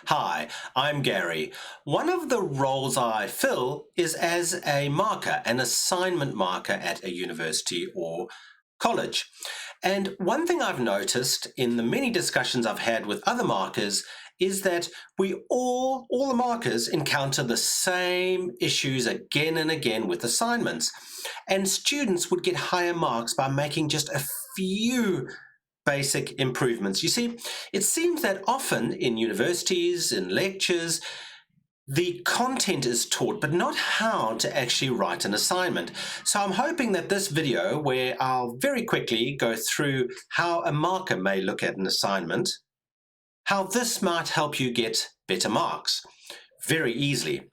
Hi, I'm Gary. One of the roles I fill is as a marker, an assignment marker at a university or college. And one thing I've noticed in the many discussions I've had with other markers is that all the markers encounter the same issues again and again with assignments. And students would get higher marks by making just a few basic improvements. You see, it seems that often in universities, in lectures, the content is taught, but not how to actually write an assignment. So I'm hoping that this video, where I'll very quickly go through how a marker may look at an assignment, how this might help you get better marks very easily.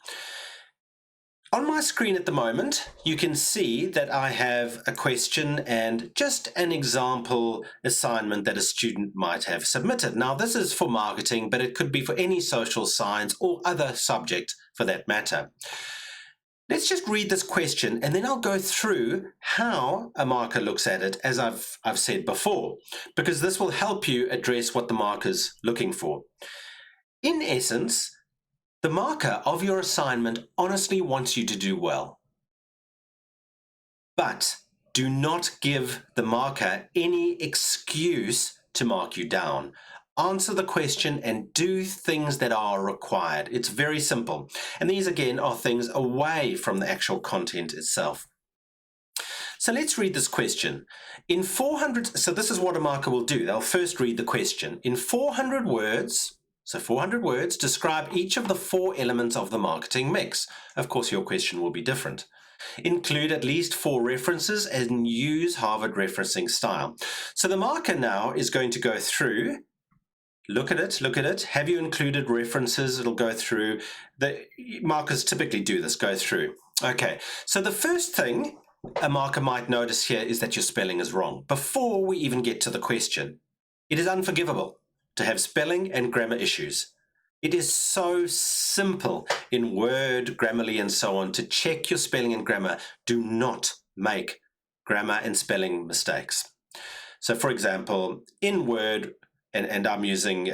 On my screen at the moment, you can see that I have a question and just an example assignment that a student might have submitted. Now, this is for marketing, but it could be for any social science or other subject for that matter. Let's just read this question and then I'll go through how a marker looks at it, as I've said before, because this will help you address what the marker's looking for. In essence, the marker of your assignment honestly wants you to do well. But do not give the marker any excuse to mark you down. Answer the question and do things that are required. It's very simple. And these again are things away from the actual content itself. So let's read this question. In 400, so this is what a marker will do. They'll first read the question. In 400 words, so 400 words, describe each of the 4 elements of the marketing mix. Of course, your question will be different. Include at least 4 references and use Harvard referencing style. So the marker now is going to go through, look at it. Have you included references? It'll go through. The markers typically do this, go through. Okay, so the first thing a marker might notice here is that your spelling is wrong before we even get to the question. It is unforgivable to have spelling and grammar issues. It is so simple in Word, Grammarly, and so on to check your spelling and grammar. Do not make grammar and spelling mistakes. So for example, in Word, and I'm using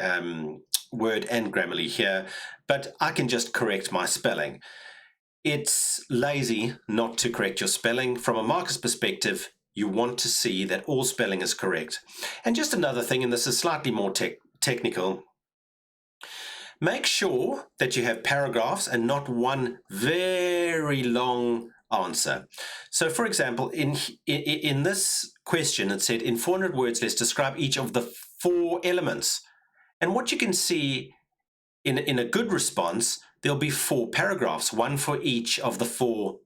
Word and Grammarly here, but I can just correct my spelling. It's lazy not to correct your spelling. From a marker's perspective, you want to see that all spelling is correct. And just another thing, and this is slightly more technical, make sure that you have paragraphs and not one very long answer. So for example, in this question, it said, in 400 words, let's describe each of the 4 elements. And what you can see in a good response, there'll be 4 paragraphs, one for each of the 4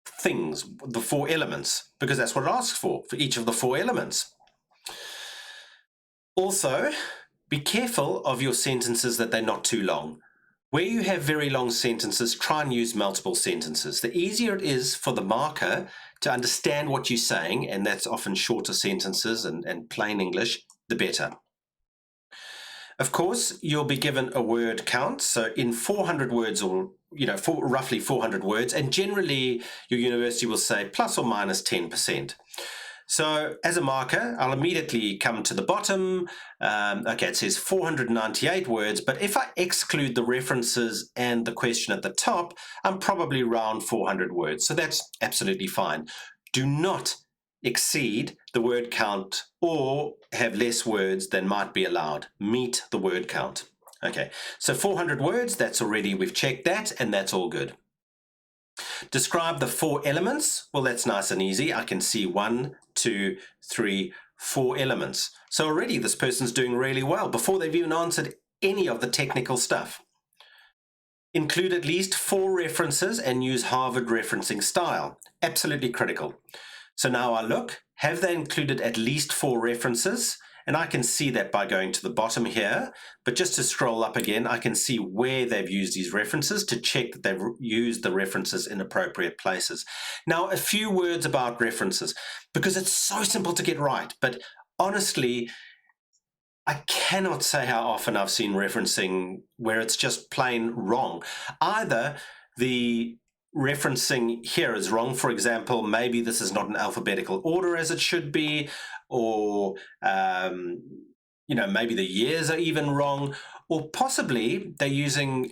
things, the 4 elements, because that's what it asks for each of the 4 elements. Also, be careful of your sentences that they're not too long. Where you have very long sentences, try and use multiple sentences. The easier it is for the marker to understand what you're saying, and that's often shorter sentences and plain English, the better. Of course, you'll be given a word count. So in 400 words, or roughly 400 words, and generally your university will say plus or minus 10%. So as a marker, I'll immediately come to the bottom. Okay, it says 498 words, but if I exclude the references and the question at the top, I'm probably around 400 words. So that's absolutely fine. Do not exceed the word count or have less words than might be allowed. Meet the word count. Okay, so 400 words, that's already, we've checked that, and that's all good. Describe the 4 elements. Well, that's nice and easy. I can see 1, 2, 3, 4 elements. So already this person's doing really well before they've even answered any of the technical stuff. Include at least 4 references and use Harvard referencing style. Absolutely critical. So now I look, have they included at least 4 references? And I can see that by going to the bottom here, but just to scroll up again, I can see where they've used these references to check that they've used the references in appropriate places. Now, a few words about references, because it's so simple to get right, but honestly, I cannot say how often I've seen referencing where it's just plain wrong. Either the referencing here is wrong. For example, maybe this is not in alphabetical order as it should be, or maybe the years are even wrong, or possibly they're using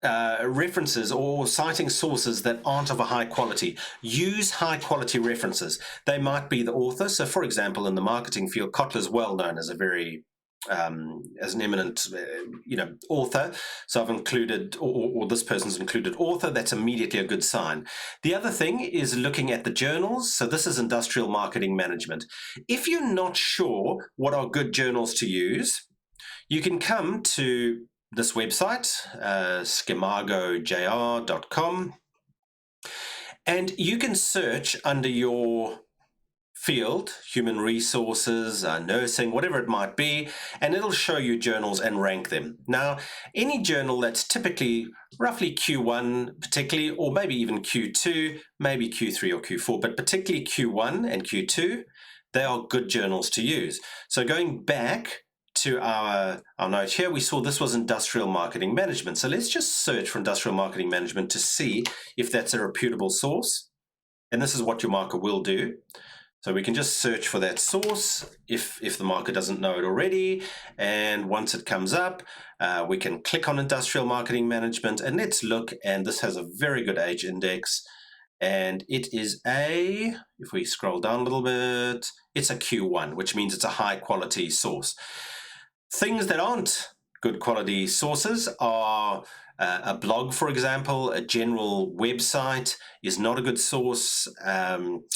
references or citing sources that aren't of a high quality. Use high quality references. They might be the author. So, for example, in the marketing field, Kotler's well known as a very as an eminent, author. So I've included, or this person's included author. That's immediately a good sign. The other thing is looking at the journals. So this is industrial marketing management. If you're not sure what are good journals to use, you can come to this website, schemagojr.com, and you can search under your field, human resources, nursing, whatever it might be, and it'll show you journals and rank them. Now, any journal that's typically roughly Q1 particularly, or maybe even Q2, maybe Q3 or Q4, but particularly Q1 and Q2, they are good journals to use. So going back to our note here, we saw this was industrial marketing management. So let's just search for industrial marketing management to see if that's a reputable source. And this is what your marker will do. So we can just search for that source if the marker doesn't know it already. And once it comes up, we can click on industrial marketing management and let's look. And this has a very good age index. And it is if we scroll down a little bit, it's a Q1, which means it's a high quality source. Things that aren't good quality sources are a blog, for example. A general website is not a good source.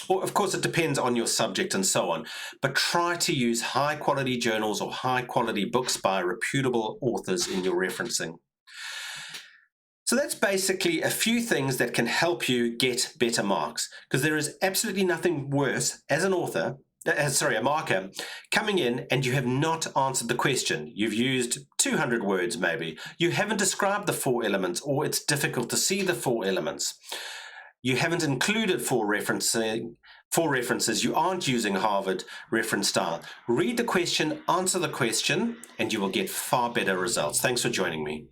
Or of course, it depends on your subject and so on. But try to use high quality journals or high quality books by reputable authors in your referencing. So that's basically a few things that can help you get better marks, because there is absolutely nothing worse as an author, a marker, coming in and you have not answered the question. You've used 200 words maybe. You haven't described the 4 elements, or it's difficult to see the 4 elements. You haven't included 4 references. You aren't using Harvard reference style. Read the question, answer the question, and you will get far better results. Thanks for joining me.